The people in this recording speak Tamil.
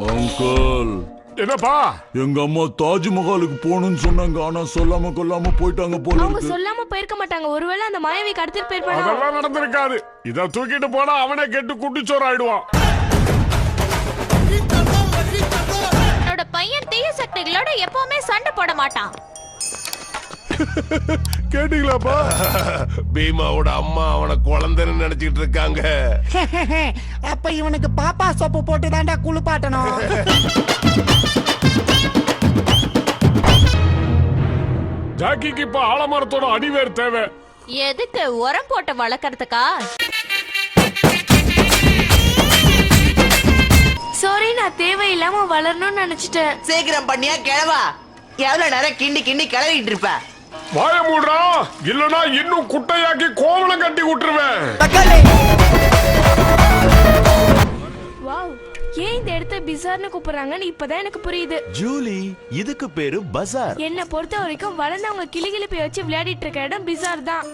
அங்கிள், என்னப்பா? எங்க அம்மா தாஜ்மஹாலுக்கு போகணும்னு சொன்னாங்க. ஆனா சொல்லாம கொல்லாம போயிட்டாங்க போல அவங்க இருக்கு. சொல்லாம போயிருக்க மாட்டாங்க. ஒருவேளை அந்த மாயாவி கடத்திட்டு போயிருப்பாங்க. அதெல்லாம் நடந்திருக்காது. இத தூக்கிட்டு போனா அவனே கெட்டு குட்டிச்சோறு ஆயிடுவான். என்னோட பையன் தீய சக்திகளோட எப்பவுமே சண்டை போட மாட்டான். கேட்டீங்களாப்பா? பீமாவோட அம்மா அவனை குழந்தைன்னு நினைச்சிட்டு இருக்காங்க. அப்ப இவனுக்கு பாப்பா சோப்பு போட்டு தாண்டா குளிப்பாட்டணும். ஜாக்கிக்கு இப்ப ஆலமரத்தோட அடிவேர் தேவை. எதுக்கு? உரம் போட்டு வளர்க்கறதுக்கா? சாரி, நான் தேவையில்லாம வளரணும்னு நினைச்சிட்டேன். சீக்கிரம் பண்ணியா கிழவா? எவ்வளவு நேரம் கிண்டி கிண்டி கிளறிட்டு இருப்ப? வாய மூடுறா, இல்லனா இன்னும் குட்டையாக்கி கோவலம் கட்டி விட்டுருவேன். வாவ், ஏன் இந்த இடத்த பிசார்னு கூப்பிடுறாங்கன்னு இப்பதான் எனக்கு புரியுது. ஜூலி, இதுக்கு பேரு பஜார். என்னை பொறுத்த வரைக்கும் வளர்ந்தவங்க கிளிகிளிப்பை வச்சு விளையாடிட்டு இருக்க இடம் பிசார் தான்.